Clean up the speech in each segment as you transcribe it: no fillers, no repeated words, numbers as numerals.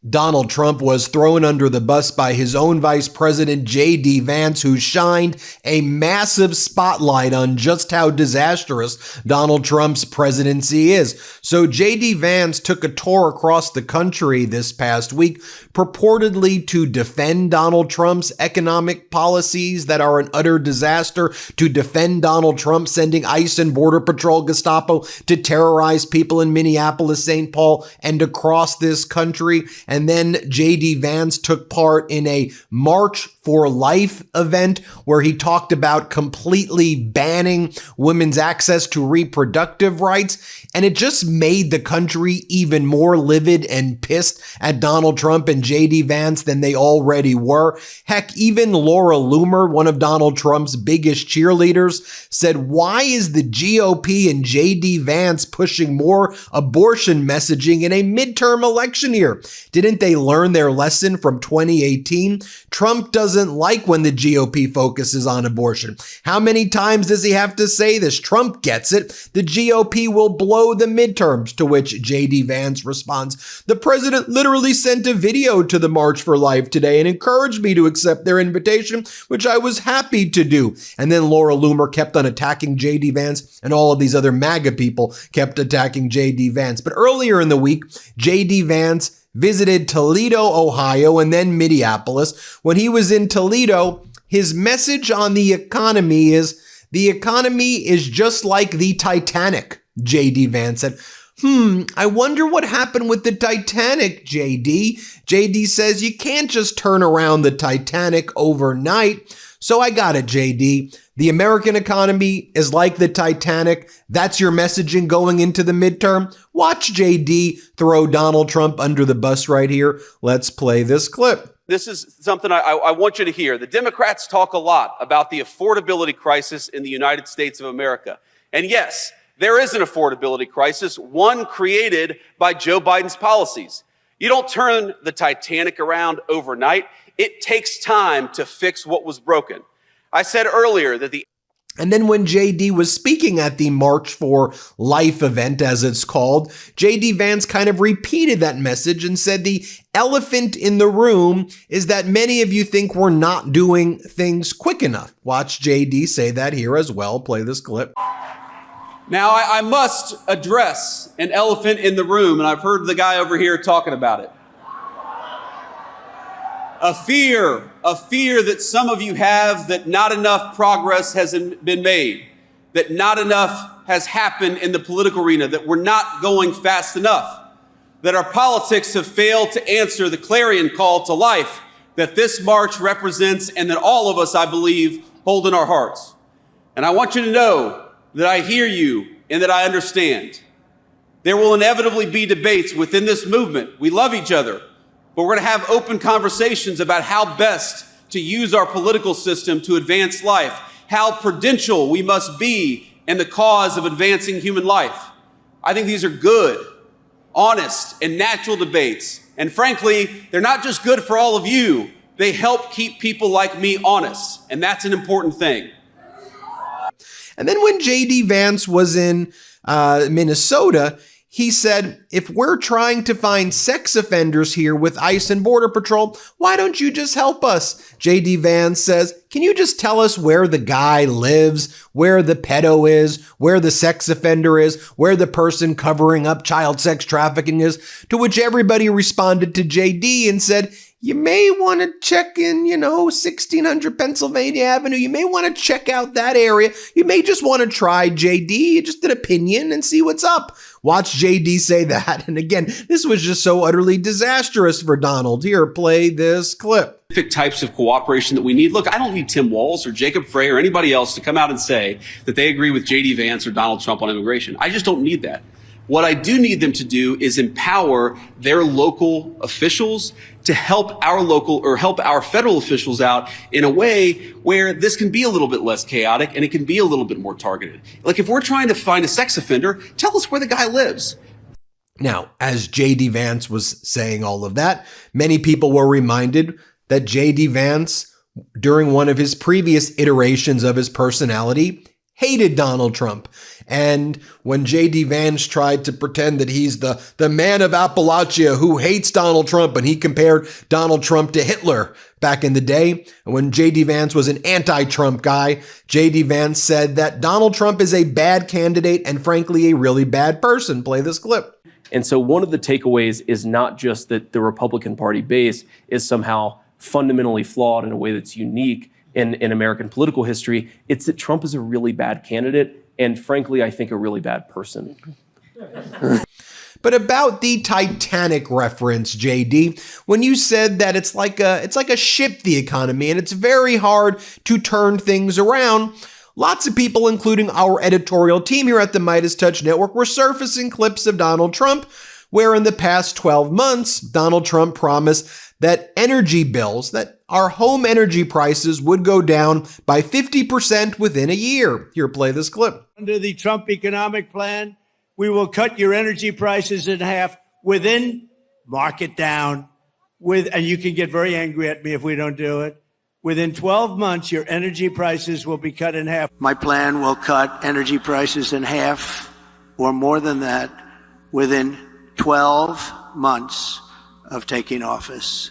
Donald Trump was thrown under the bus by his own Vice President JD Vance, who shined a massive spotlight on just how disastrous Donald Trump's presidency is. So JD Vance took a tour across the country this past week, purportedly to defend Donald Trump's economic policies that are an utter disaster, to defend Donald Trump sending ICE and Border Patrol Gestapo to terrorize people in Minneapolis, St. Paul, and across this country. And then JD Vance took part in a March for Life event where he talked about completely banning women's access to reproductive rights. And it just made the country even more livid and pissed at Donald Trump and JD Vance than they already were. Heck, even Laura Loomer, one of Donald Trump's biggest cheerleaders, said, "Why is the GOP and JD Vance pushing more abortion messaging in a midterm election year? Didn't they learn their lesson from 2018? Trump doesn't like when the GOP focuses on abortion. How many times does he have to say this? Trump gets it. The GOP will blow the midterms," to which JD Vance responds, "The president literally sent a video to the March for Life today and encouraged me to accept their invitation, which I was happy to do." And then Laura Loomer kept on attacking JD Vance, and all of these other MAGA people kept attacking JD Vance. But earlier in the week, JD Vance visited Toledo, Ohio, and then Minneapolis. When he was in Toledo, his message on the economy is, "The economy is just like the Titanic," JD Vance said. I wonder what happened with the Titanic, JD. JD says you can't just turn around the Titanic overnight. So I got it, JD. The American economy is like the Titanic. That's your messaging going into the midterm. Watch JD throw Donald Trump under the bus right here. Let's play this clip. This is something I want you to hear. The Democrats talk a lot about the affordability crisis in the United States of America. And yes, there is an affordability crisis, one created by Joe Biden's policies. You don't turn the Titanic around overnight. It takes time to fix what was broken. I said earlier that And then when JD was speaking at the March for Life event, as it's called, JD Vance kind of repeated that message and said the elephant in the room is that many of you think we're not doing things quick enough. Watch JD say that here as well. Play this clip. Now, I must address an elephant in the room, and I've heard the guy over here talking about it. A fear that some of you have that not enough progress has been made, that not enough has happened in the political arena, that we're not going fast enough, that our politics have failed to answer the clarion call to life that this march represents and that all of us, I believe, hold in our hearts. And I want you to know that I hear you and that I understand. There will inevitably be debates within this movement. We love each other. But we're going to have open conversations about how best to use our political system to advance life, how prudential we must be in the cause of advancing human life. I think these are good, honest, and natural debates. And frankly, they're not just good for all of you. They help keep people like me honest. And that's an important thing. And then when JD Vance was in Minnesota, he said, if we're trying to find sex offenders here with ICE and Border Patrol, why don't you just help us? JD Vance says, can you just tell us where the guy lives, where the pedo is, where the sex offender is, where the person covering up child sex trafficking is? To which everybody responded to JD and said, you may want to check in, 1600 Pennsylvania Avenue. You may want to check out that area. You may just want to try JD, just an opinion, and see what's up. Watch JD say that. And again, this was just so utterly disastrous for Donald. Here, play this clip. Specific types of cooperation that we need. Look, I don't need Tim Walz or Jacob Frey or anybody else to come out and say that they agree with JD Vance or Donald Trump on immigration. I just don't need that. What I do need them to do is empower their local officials to help our federal officials out in a way where this can be a little bit less chaotic and it can be a little bit more targeted. Like if we're trying to find a sex offender, tell us where the guy lives. Now, as JD Vance was saying all of that, many people were reminded that JD Vance, during one of his previous iterations of his personality, hated Donald Trump. And when JD Vance tried to pretend that he's the man of Appalachia who hates Donald Trump, and he compared Donald Trump to Hitler back in the day, when JD Vance was an anti-Trump guy, JD Vance said that Donald Trump is a bad candidate and frankly a really bad person. Play this clip. And so one of the takeaways is not just that the Republican Party base is somehow fundamentally flawed in a way that's unique in American political history. It's that Trump is a really bad candidate and, frankly, I think a really bad person. But about the Titanic reference, JD, when you said that it's like a ship, the economy, and it's very hard to turn things around, lots of people, including our editorial team here at the MeidasTouch Network, were surfacing clips of Donald Trump, where in the past 12 months, Donald Trump promised that energy bills, that our home energy prices would go down by 50% within a year. Here, play this clip. Under the Trump economic plan, we will cut your energy prices in half mark it down, and you can get very angry at me if we don't do it. Within 12 months, your energy prices will be cut in half. My plan will cut energy prices in half or more than that within 12 months of taking office.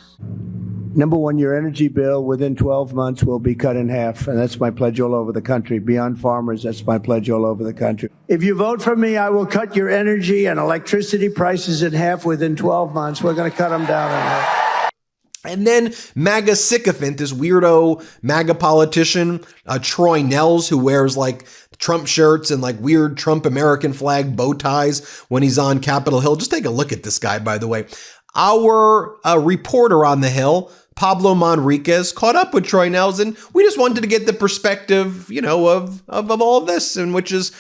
Number one, your energy bill within 12 months will be cut in half. And that's my pledge all over the country. Beyond farmers, that's my pledge all over the country. If you vote for me, I will cut your energy and electricity prices in half within 12 months. We're going to cut them down in half. And then MAGA sycophant, this weirdo MAGA politician, Troy Nehls, who wears like Trump shirts and like weird Trump American flag bow ties when he's on Capitol Hill. Just take a look at this guy, by the way. Our reporter on the Hill, Pablo Manriquez, caught up with Troy Nehls, and we just wanted to get the perspective, of all of this, and which is,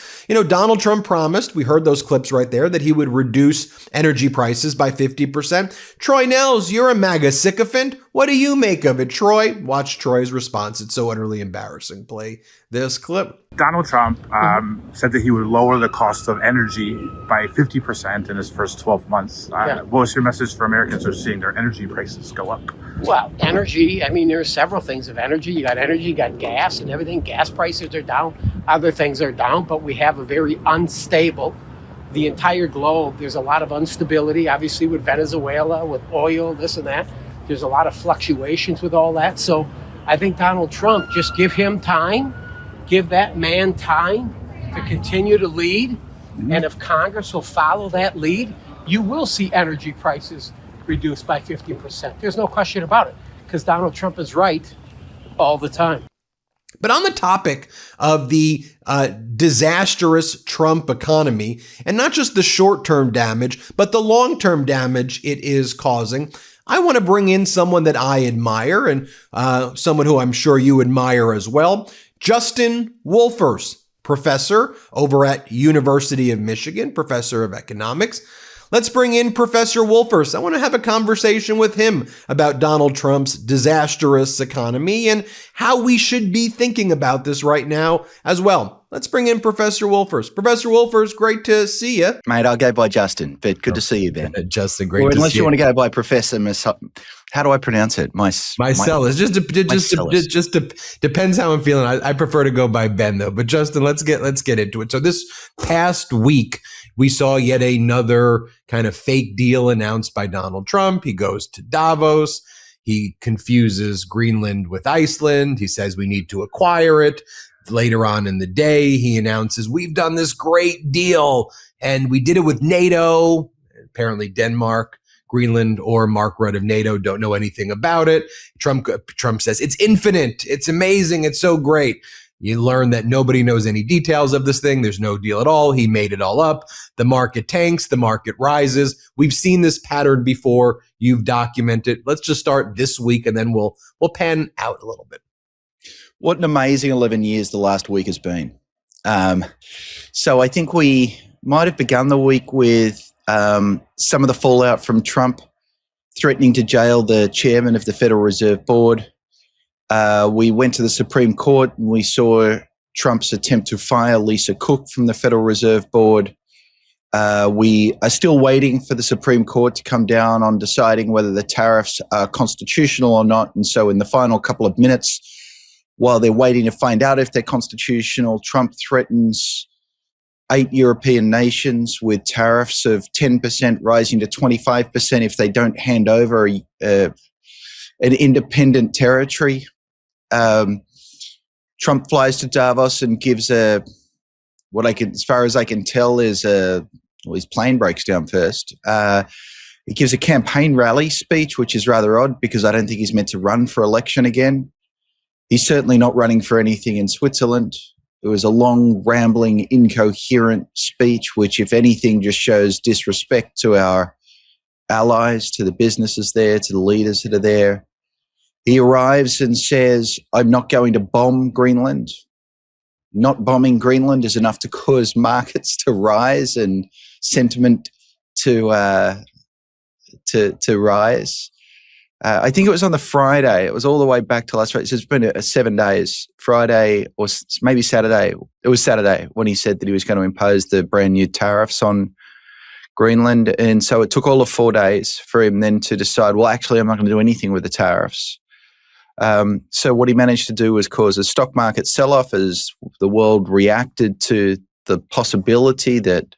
Donald Trump promised, we heard those clips right there, that he would reduce energy prices by 50%. Troy Nehls, you're a MAGA sycophant. What do you make of it, Troy? Watch Troy's response. It's so utterly embarrassing. Play this clip. Donald Trump said that he would lower the cost of energy by 50% in his first 12 months. What was your message for Americans who are seeing their energy prices go up? Well, energy, there are several things of energy. You got energy, you got gas and everything. Gas prices are down, other things are down, but we have a very unstable, the entire globe. There's a lot of instability, obviously, with Venezuela, with oil, this and that. There's a lot of fluctuations with all that. So I think Donald Trump, just give him time, give that man time to continue to lead. And if Congress will follow that lead, you will see energy prices reduced by 50%. There's no question about it, because Donald Trump is right all the time. But on the topic of the disastrous Trump economy, and not just the short-term damage, but the long-term damage it is causing, I want to bring in someone that I admire, and someone who I'm sure you admire as well, Justin Wolfers, professor over at University of Michigan, professor of economics. Let's bring in Professor Wolfers. I want to have a conversation with him about Donald Trump's disastrous economy and how we should be thinking about this right now as well. Let's bring in Professor Wolfers. Professor Wolfers, great to see you. Mate, I'll go by Justin, but good to see you, Ben. Justin, great or to see you. unless you want to go by Professor how do I pronounce it? Meiselas. Just depends how I'm feeling. I prefer to go by Ben though. But Justin, let's get into it. So this past week, we saw yet another kind of fake deal announced by Donald Trump. He goes to Davos. He confuses Greenland with Iceland. He says we need to acquire it. Later on in the day, he announces we've done this great deal and we did it with NATO. Apparently Denmark, Greenland, or Mark Rutte of NATO don't know anything about it. Trump says it's infinite. It's amazing. It's so great. You learn that nobody knows any details of this thing. There's no deal at all. He made it all up. The market tanks. The market rises. We've seen this pattern before. You've documented. Let's just start this week, and then we'll pan out a little bit. What an amazing 11 years the last week has been. So I think we might have begun the week with some of the fallout from Trump threatening to jail the chairman of the Federal Reserve Board. We went to the Supreme Court and we saw Trump's attempt to fire Lisa Cook from the Federal Reserve Board. We are still waiting for the Supreme Court to come down on deciding whether the tariffs are constitutional or not. And so in the final couple of minutes, while they're waiting to find out if they're constitutional, Trump threatens 8 European nations with tariffs of 10% rising to 25% if they don't hand over an independent territory. Trump flies to Davos and gives as far as I can tell, is his plane breaks down first. He gives a campaign rally speech, which is rather odd because I don't think he's meant to run for election again. He's certainly not running for anything in Switzerland. It was a long, rambling, incoherent speech, which, if anything, just shows disrespect to our allies, to the businesses there, to the leaders that are there. He arrives and says, I'm not going to bomb Greenland. Not bombing Greenland is enough to cause markets to rise and sentiment to rise. I think it was on the Friday. It was all the way back to last Friday. So it's been 7 days. Friday or maybe Saturday. It was Saturday when he said that he was going to impose the brand new tariffs on Greenland. And so it took all of 4 days for him then to decide, well, actually, I'm not going to do anything with the tariffs. So what he managed to do was cause a stock market sell-off as the world reacted to the possibility that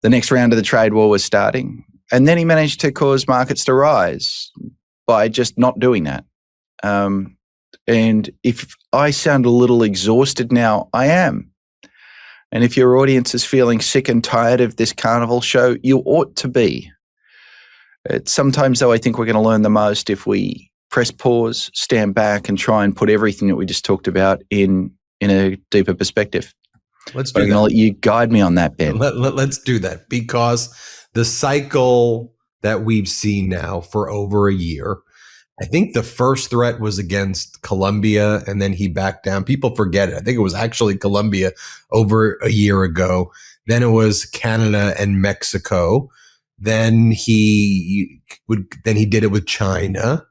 the next round of the trade war was starting. And then he managed to cause markets to rise by just not doing that. And if I sound a little exhausted now, I am. And if your audience is feeling sick and tired of this carnival show, you ought to be. Sometimes, though, I think we're going to learn the most if we press pause, stand back, and try and put everything that we just talked about in a deeper perspective. Let's but do I'm that. going to let you guide me on that, Ben. Let's do that, because the cycle that we've seen now for over a year, I think the first threat was against Colombia, and then he backed down. People forget it. I think it was actually Colombia over a year ago. Then it was Canada and Mexico. Then he did it with China.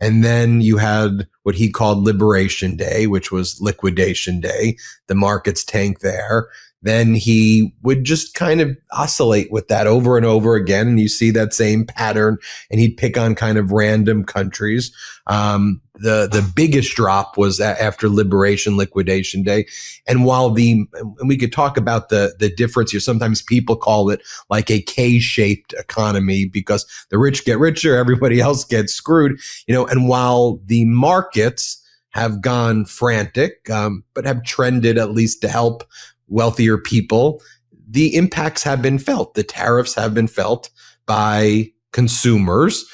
And then you had what he called Liberation Day, which was Liquidation Day. The markets tanked there. Then he would just kind of oscillate with that over and over again. And you see that same pattern, and he'd pick on kind of random countries. The biggest drop was after Liquidation Day. And while and we could talk about the difference here, sometimes people call it like a K-shaped economy because the rich get richer, everybody else gets screwed, and while the markets have gone frantic, but have trended at least to help wealthier people, the impacts have been felt. The tariffs have been felt by consumers.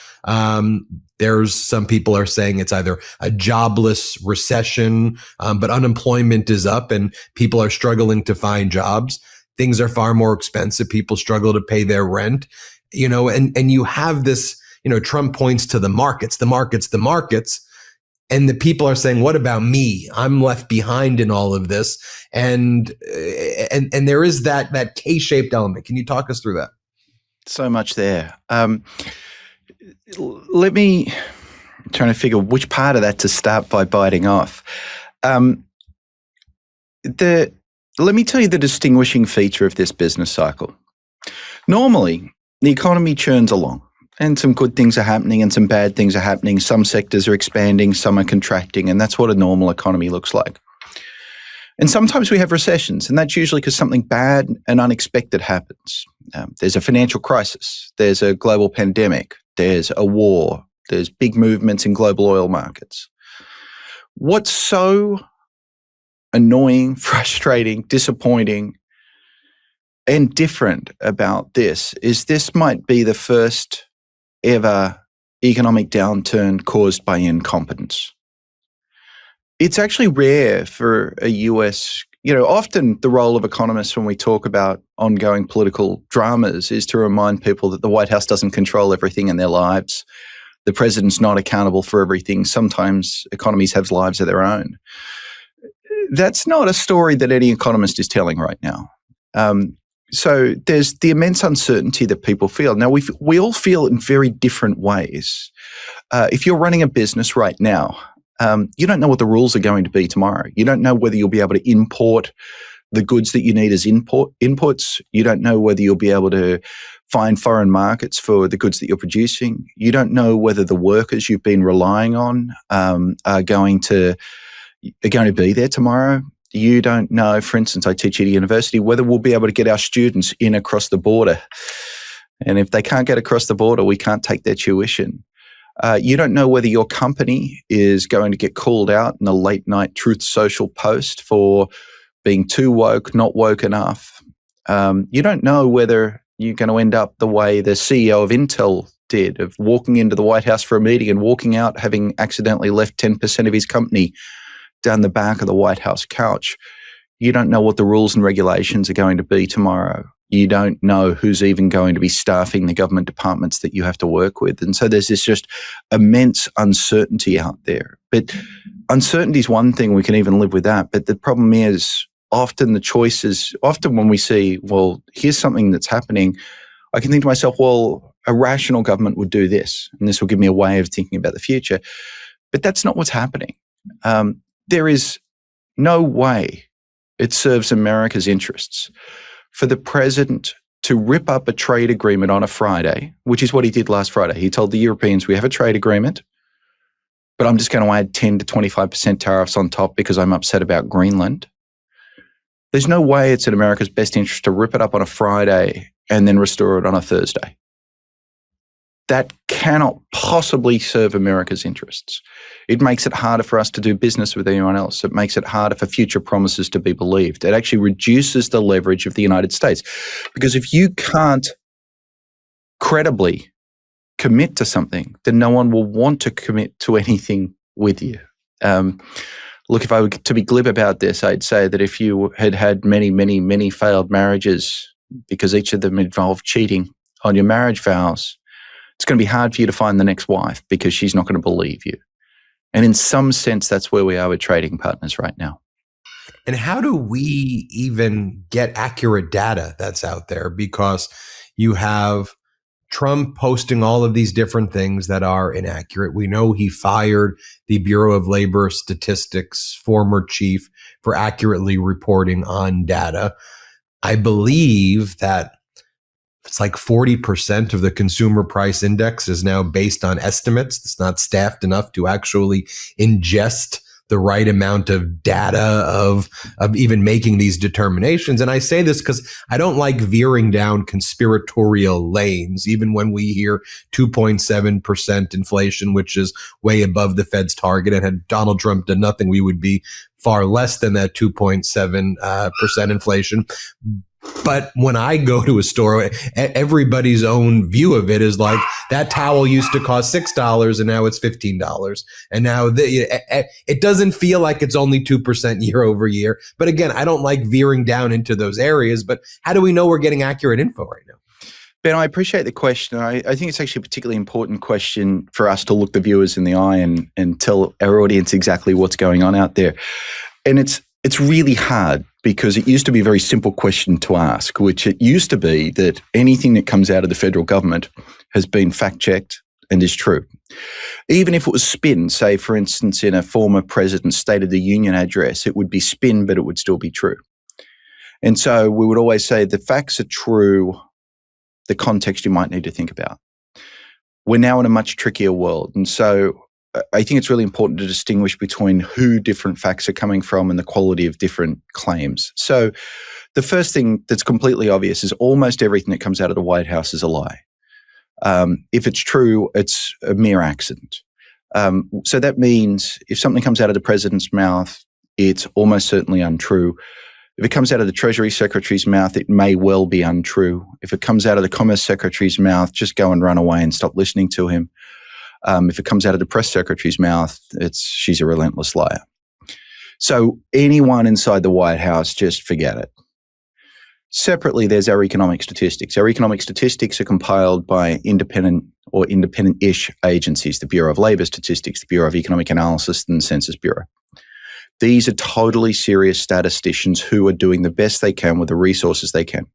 There's some people are saying it's either a jobless recession, but unemployment is up and people are struggling to find jobs. Things are far more expensive. People struggle to pay their rent, and you have this, Trump points to the markets. And the people are saying, what about me? I'm left behind in all of this. And there is that K-shaped element. Can you talk us through that? So much there. Let me trying to figure which part of that to start by biting off. Let me tell you the distinguishing feature of this business cycle. Normally, the economy churns along. And some good things are happening and some bad things are happening. Some sectors are expanding, some are contracting, and that's what a normal economy looks like. And sometimes we have recessions, and that's usually because something bad and unexpected happens. There's a financial crisis, there's a global pandemic, there's a war, there's big movements in global oil markets. What's so annoying, frustrating, disappointing, and different about this is this might be the first ever economic downturn caused by incompetence. It's actually rare for a US, often the role of economists when we talk about ongoing political dramas is to remind people that the White House doesn't control everything in their lives. The president's not accountable for everything. Sometimes economies have lives of their own. That's not a story that any economist is telling right now. So there's the immense uncertainty that people feel. Now, we all feel it in very different ways. If you're running a business right now, you don't know what the rules are going to be tomorrow. You don't know whether you'll be able to import the goods that you need as inputs. You don't know whether you'll be able to find foreign markets for the goods that you're producing. You don't know whether the workers you've been relying on are going to be there tomorrow. You don't know, for instance, I teach at a university, whether we'll be able to get our students in across the border. And if they can't get across the border, we can't take their tuition. You don't know whether your company is going to get called out in a late night Truth Social post for being too woke, not woke enough. You don't know whether you're going to end up the way the CEO of Intel did, of walking into the White House for a meeting and walking out having accidentally left 10% of his company down the back of the White House couch. You don't know what the rules and regulations are going to be tomorrow. You don't know who's even going to be staffing the government departments that you have to work with. And so there's this just immense uncertainty out there. But uncertainty is one thing, we can even live with that. But the problem is often when we see, well, here's something that's happening, I can think to myself, well, a rational government would do this, and this will give me a way of thinking about the future. But that's not what's happening. There is no way it serves America's interests for the president to rip up a trade agreement on a Friday, which is what he did last Friday. He told the Europeans, we have a trade agreement, but I'm just going to add 10 to 25% tariffs on top because I'm upset about Greenland. There's no way it's in America's best interest to rip it up on a Friday and then restore it on a Thursday. That cannot possibly serve America's interests. It makes it harder for us to do business with anyone else. It makes it harder for future promises to be believed. It actually reduces the leverage of the United States. Because if you can't credibly commit to something, then no one will want to commit to anything with you. Look, if I were to be glib about this, I'd say that if you had had many, many, many failed marriages because each of them involved cheating on your marriage vows, it's going to be hard for you to find the next wife because she's not going to believe you. And in some sense, that's where we are with trading partners right now. And how do we even get accurate data that's out there? Because you have Trump posting all of these different things that are inaccurate. We know he fired the Bureau of Labor Statistics former chief for accurately reporting on data. I believe that it's like 40% of the consumer price index is now based on estimates. It's not staffed enough to actually ingest the right amount of data of even making these determinations. And I say this because I don't like veering down conspiratorial lanes, even when we hear 2.7% inflation, which is way above the Fed's target. And had Donald Trump done nothing, we would be far less than that 2.7% inflation. But when I go to a store, everybody's own view of it is like, that towel used to cost $6 and now it's $15. And now it doesn't feel like it's only 2% year over year. But again, I don't like veering down into those areas. But how do we know we're getting accurate info right now? Ben, I appreciate the question. I think it's actually a particularly important question for us to look the viewers in the eye and tell our audience exactly what's going on out there. And it's really hard because it used to be a very simple question to ask, which it used to be that anything that comes out of the federal government has been fact-checked and is true. Even if it was spin, say, for instance, in a former president's State of the Union address, it would be spin, but it would still be true. And so we would always say the facts are true, the context you might need to think about. We're now in a much trickier world. And so I think it's really important to distinguish between who different facts are coming from and the quality of different claims. So the first thing that's completely obvious is almost everything that comes out of the White House is a lie. If it's true, it's a mere accident. So that means if something comes out of the president's mouth, it's almost certainly untrue. If it comes out of the Treasury Secretary's mouth, it may well be untrue. If it comes out of the Commerce Secretary's mouth, just go and run away and stop listening to him. If it comes out of the press secretary's mouth, she's a relentless liar. So anyone inside the White House, just forget it. Separately, there's our economic statistics. Our economic statistics are compiled by independent or independent-ish agencies, the Bureau of Labor Statistics, the Bureau of Economic Analysis, and the Census Bureau. These are totally serious statisticians who are doing the best they can with the resources they can.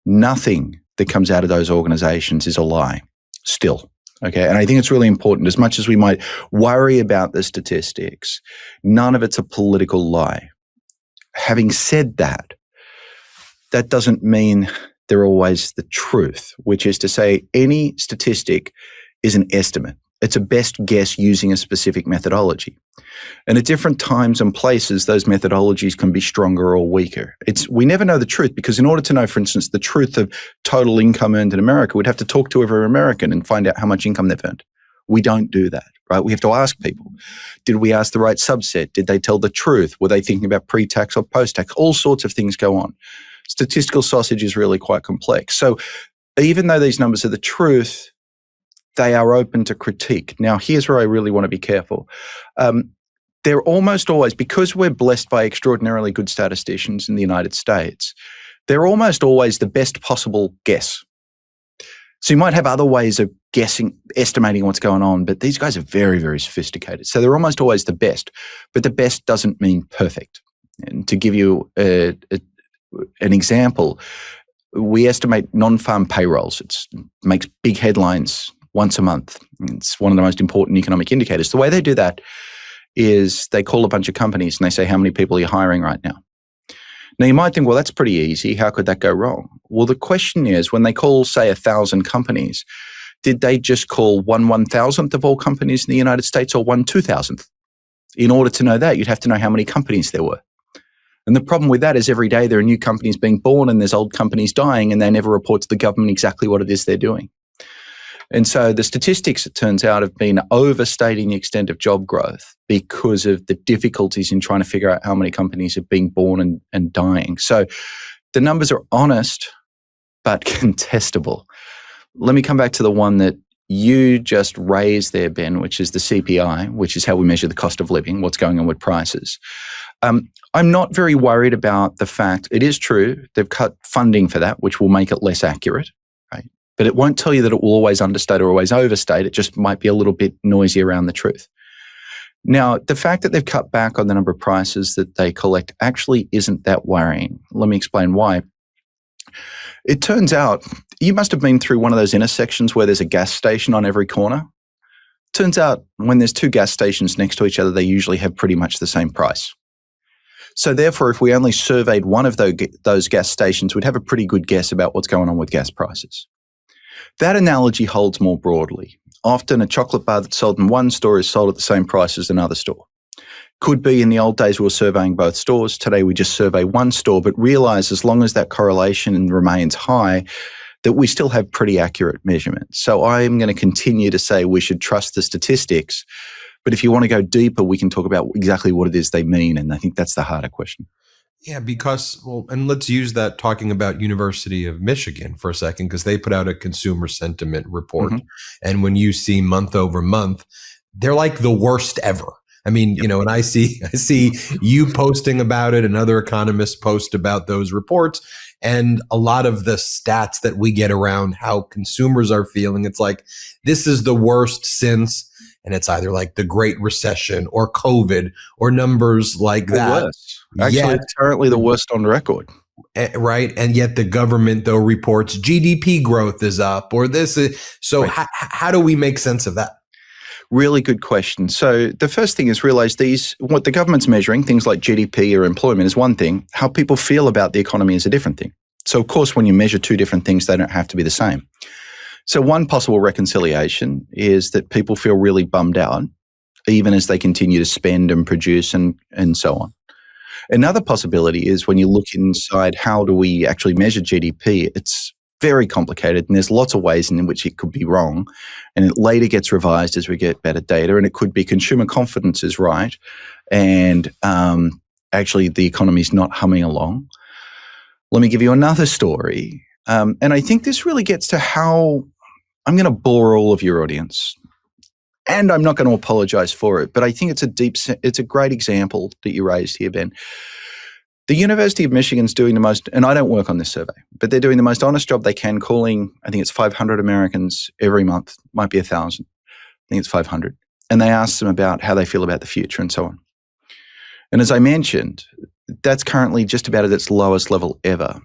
Nothing that comes out of those organizations is a lie, still. Okay, and I think it's really important, as much as we might worry about the statistics, none of it's a political lie. Having said that, that doesn't mean they're always the truth, which is to say any statistic is an estimate. It's a best guess using a specific methodology. And at different times and places, those methodologies can be stronger or weaker. We never know the truth, because in order to know, for instance, the truth of total income earned in America, we'd have to talk to every American and find out how much income they've earned. We don't do that, right? We have to ask people. Did we ask the right subset? Did they tell the truth? Were they thinking about pre-tax or post-tax? All sorts of things go on. Statistical sausage is really quite complex. So even though these numbers are the truth, they are open to critique. Now, here's where I really want to be careful. They're almost always, because we're blessed by extraordinarily good statisticians in the United States, they're almost always the best possible guess. So you might have other ways of guessing, estimating what's going on, but these guys are very, very sophisticated. So they're almost always the best, but the best doesn't mean perfect. And to give you an example, we estimate non-farm payrolls. It makes big headlines once a month. It's one of the most important economic indicators. The way they do that is they call a bunch of companies and they say, how many people are you hiring right now? Now, you might think, well, that's pretty easy. How could that go wrong? Well, the question is, when they call, say, 1,000 companies, did they just call 1/1,000th of all companies in the United States, or 1/2,000th? In order to know that, you'd have to know how many companies there were. And the problem with that is every day there are new companies being born and there's old companies dying, and they never report to the government exactly what it is they're doing. And so the statistics, it turns out, have been overstating the extent of job growth because of the difficulties in trying to figure out how many companies are being born and dying. So the numbers are honest, but contestable. Let me come back to the one that you just raised there, Ben, which is the CPI, which is how we measure the cost of living, what's going on with prices. I'm not very worried about the fact, it is true, they've cut funding for that, which will make it less accurate, right? But it won't tell you that it will always understate or always overstate. It just might be a little bit noisy around the truth. Now, the fact that they've cut back on the number of prices that they collect actually isn't that worrying. Let me explain why. It turns out, you must have been through one of those intersections where there's a gas station on every corner. Turns out, when there's two gas stations next to each other, they usually have pretty much the same price. So therefore, if we only surveyed one of those gas stations, we'd have a pretty good guess about what's going on with gas prices. That analogy holds more broadly. Often a chocolate bar that's sold in one store is sold at the same price as another store. Could be in the old days we were surveying both stores. Today we just survey one store, but realize as long as that correlation remains high, that we still have pretty accurate measurements. So I'm going to continue to say we should trust the statistics. But if you want to go deeper, we can talk about exactly what it is they mean. And I think that's the harder question. Yeah, because, well, and let's use that talking about University of Michigan for a second, because they put out a consumer sentiment report. Mm-hmm. And when you see month over month, they're like the worst ever. I mean, you know, and I see you posting about it and other economists post about those reports. And a lot of the stats that we get around how consumers are feeling, it's like, this is the worst since, and it's either like the Great Recession or COVID or numbers like that. Actually, it's currently the worst on record. Right. And yet the government, though, reports GDP growth is up or this is. So right. How do we make sense of that? Really good question. So the first thing is realize what the government's measuring, things like GDP or employment, is one thing. How people feel about the economy is a different thing. So of course, when you measure two different things, they don't have to be the same. So one possible reconciliation is that people feel really bummed out, even as they continue to spend and produce and so on. Another possibility is when you look inside, how do we actually measure GDP? It's very complicated, and there's lots of ways in which it could be wrong, and it later gets revised as we get better data, and it could be consumer confidence is right, and actually the economy's not humming along. Let me give you another story, and I think this really gets to how I'm going to bore all of your audience, and I'm not going to apologize for it, but I think it's a great example that you raised here, Ben. The University of Michigan's doing the most, and I don't work on this survey, but they're doing the most honest job they can, calling, I think it's 500 Americans every month, might be 1,000. I think it's 500. And they ask them about how they feel about the future and so on. And as I mentioned, that's currently just about at its lowest level ever.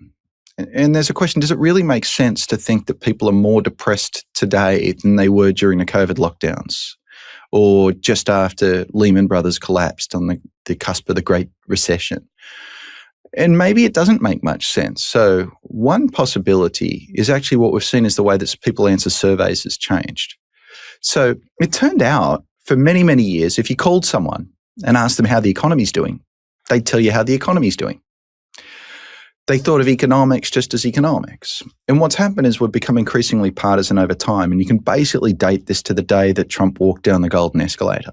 And there's a question, does it really make sense to think that people are more depressed today than they were during the COVID lockdowns or just after Lehman Brothers collapsed on the cusp of the Great Recession? And maybe it doesn't make much sense. So one possibility is actually what we've seen is the way that people answer surveys has changed. So it turned out for many, many years, if you called someone and asked them how the economy's doing, they'd tell you how the economy's doing. They thought of economics just as economics. And what's happened is we've become increasingly partisan over time. And you can basically date this to the day that Trump walked down the golden escalator.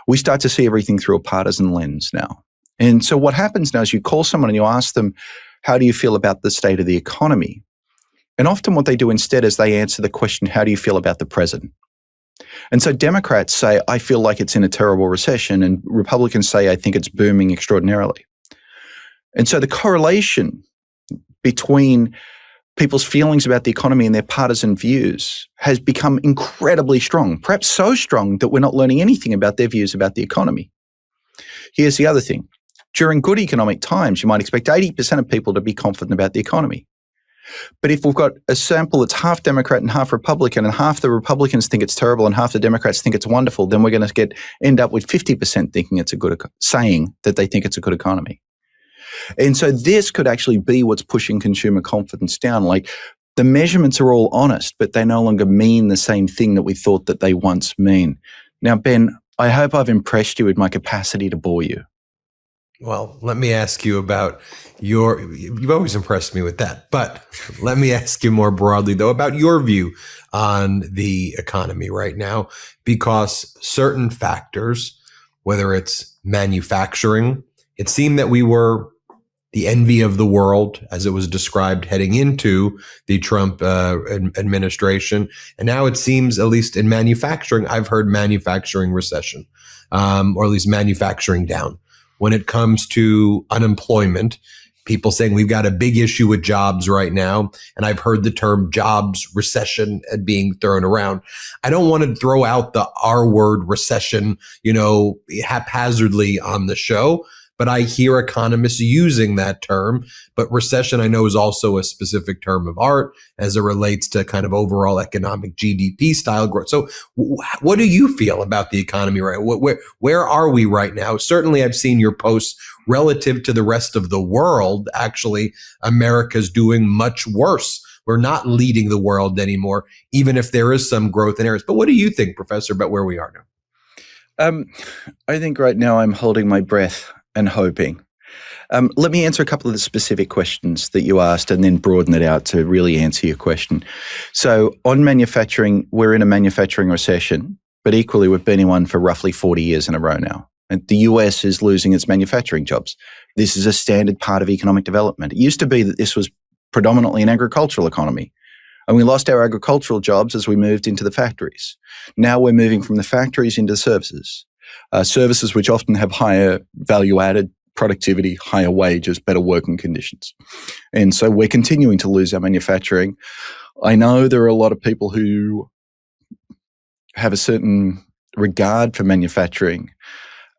We start to see everything through a partisan lens now. And so what happens now is you call someone and you ask them, how do you feel about the state of the economy? And often what they do instead is they answer the question, how do you feel about the president? And so Democrats say, I feel like it's in a terrible recession, and Republicans say, I think it's booming extraordinarily. And so the correlation between people's feelings about the economy and their partisan views has become incredibly strong, perhaps so strong that we're not learning anything about their views about the economy. Here's the other thing. During good economic times, you might expect 80% of people to be confident about the economy. But if we've got a sample that's half Democrat and half Republican, and half the Republicans think it's terrible and half the Democrats think it's wonderful, then we're going to end up with 50% thinking it's a good, saying that they think it's a good economy. And so this could actually be what's pushing consumer confidence down. Like, the measurements are all honest, but they no longer mean the same thing that we thought that they once mean. Now, Ben, I hope I've impressed you with my capacity to bore you. Well, let me ask you about you've always impressed me with that, but let me ask you more broadly, though, about your view on the economy right now, because certain factors, whether it's manufacturing, it seemed that we were the envy of the world, as it was described heading into the Trump administration. And now it seems, at least in manufacturing, I've heard manufacturing recession, or at least manufacturing down. When it comes to unemployment, people saying we've got a big issue with jobs right now. And I've heard the term jobs recession being thrown around. I don't want to throw out the R word recession, haphazardly on the show, but I hear economists using that term. But recession, I know, is also a specific term of art as it relates to kind of overall economic GDP style growth. So what do you feel about the economy right now? Where are we right now? Certainly, I've seen your posts relative to the rest of the world. Actually, America's doing much worse. We're not leading the world anymore, even if there is some growth in areas. But what do you think, Professor, about where we are now? I think right now I'm holding my breath and hoping. Let me answer a couple of the specific questions that you asked and then broaden it out to really answer your question. So on manufacturing, we're in a manufacturing recession, but equally we've been in one for roughly 40 years in a row now. And the US is losing its manufacturing jobs. This is a standard part of economic development. It used to be that this was predominantly an agricultural economy. And we lost our agricultural jobs as we moved into the factories. Now we're moving from the factories into services. Services which often have higher value-added productivity, higher wages, better working conditions. And so we're continuing to lose our manufacturing. I know there are a lot of people who have a certain regard for manufacturing.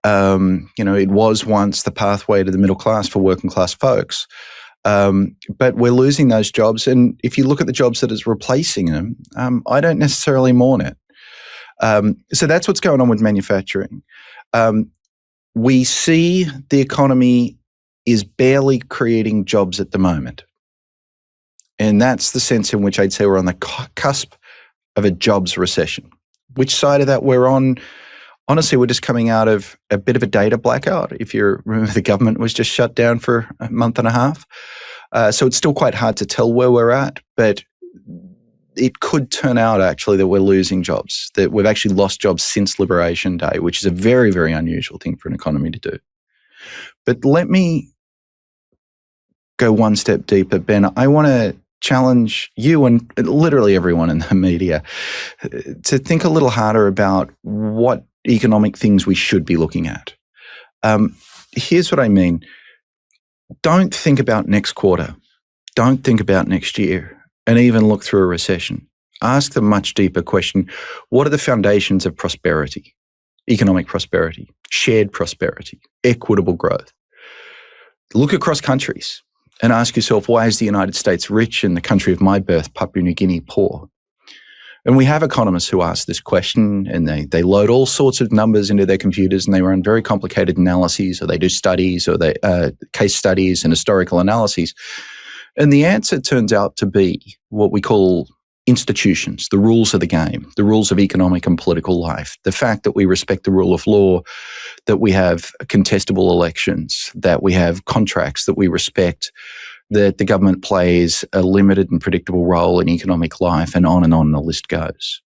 It was once the pathway to the middle class for working class folks. But we're losing those jobs. And if you look at the jobs that is replacing them, I don't necessarily mourn it. So that's what's going on with manufacturing. We see the economy is barely creating jobs at the moment. And that's the sense in which I'd say we're on the cusp of a jobs recession. Which side of that we're on? Honestly, we're just coming out of a bit of a data blackout. If you remember, the government was just shut down for a month and a half. So it's still quite hard to tell where we're at, but it could turn out actually that we're losing jobs, that we've actually lost jobs since Liberation Day, which is a very, very unusual thing for an economy to do. But let me go one step deeper, Ben. I want to challenge you and literally everyone in the media to think a little harder about what economic things we should be looking at. Here's what I mean. Don't think about next quarter. Don't think about next year. And even look through a recession. Ask the much deeper question, what are the foundations of prosperity, economic prosperity, shared prosperity, equitable growth? Look across countries and ask yourself, why is the United States rich and the country of my birth, Papua New Guinea, poor? And we have economists who ask this question, and they load all sorts of numbers into their computers, and they run very complicated analyses, or they do studies, or they case studies and historical analyses. And the answer turns out to be what we call institutions, the rules of the game, the rules of economic and political life, the fact that we respect the rule of law, that we have contestable elections, that we have contracts that we respect, that the government plays a limited and predictable role in economic life, and on the list goes.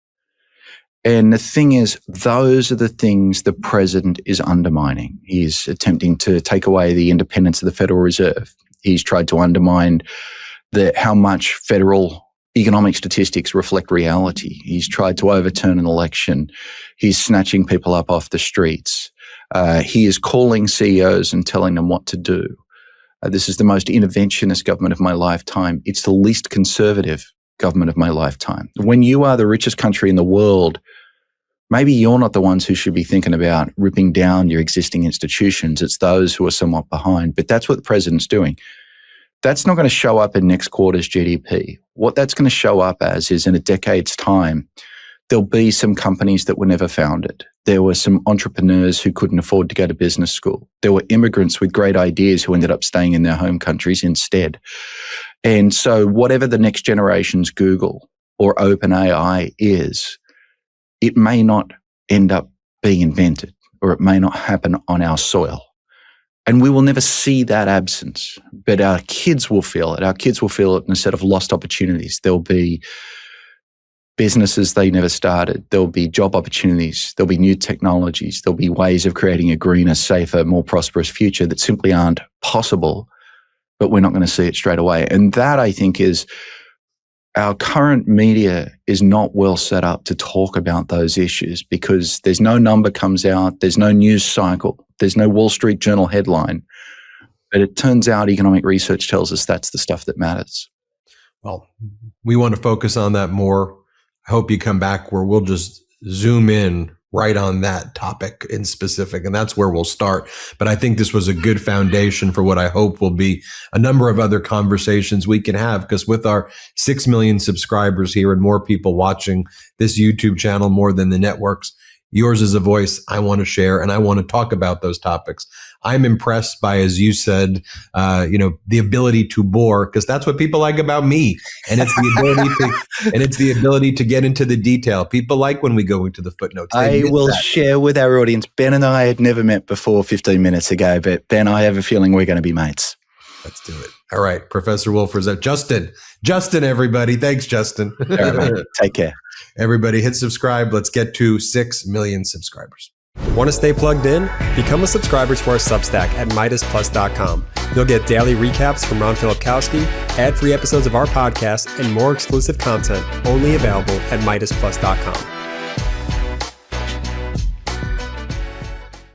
And the thing is, those are the things the president is undermining. He's attempting to take away the independence of the Federal Reserve. He's tried to undermine how much federal economic statistics reflect reality. He's tried to overturn an election. He's snatching people up off the streets. He is calling CEOs and telling them what to do. This is the most interventionist government of my lifetime. It's the least conservative government of my lifetime. When you are the richest country in the world, maybe you're not the ones who should be thinking about ripping down your existing institutions. It's those who are somewhat behind. But that's what the president's doing. That's not going to show up in next quarter's GDP. What that's going to show up as is in a decade's time, there'll be some companies that were never founded. There were some entrepreneurs who couldn't afford to go to business school. There were immigrants with great ideas who ended up staying in their home countries instead. And so whatever the next generation's Google or OpenAI is, it may not end up being invented, or it may not happen on our soil. And we will never see that absence, but our kids will feel it. Our kids will feel it in a set of lost opportunities. There'll be businesses they never started. There'll be job opportunities. There'll be new technologies. There'll be ways of creating a greener, safer, more prosperous future that simply aren't possible, but we're not going to see it straight away. And that, I think, is our current media is not well set up to talk about those issues, because there's no number comes out, there's no news cycle, there's no Wall Street Journal headline. But it turns out economic research tells us that's the stuff that matters. Well, we want to focus on that more. I hope you come back where we'll just zoom in right on that topic in specific, and that's where we'll start. But I think this was a good foundation for what I hope will be a number of other conversations we can have, because with our 6 million subscribers here and more people watching this YouTube channel more than the networks, yours is a voice I want to share, and I want to talk about those topics. I'm impressed by, as you said, the ability to bore, because that's what people like about me, and it's the ability to get into the detail. People like when we go into the footnotes. I will share with our audience. Ben and I had never met before 15 minutes ago, but Ben, I have a feeling we're going to be mates. Let's do it. All right, Professor Wolf, is that Justin, everybody. Thanks, Justin. All right, take care. Everybody hit subscribe. Let's get to 6 million subscribers. Want to stay plugged in? Become a subscriber to our Substack at MeidasPlus.com. You'll get daily recaps from Ron Filipkowski, ad-free episodes of our podcast, and more exclusive content only available at MeidasPlus.com.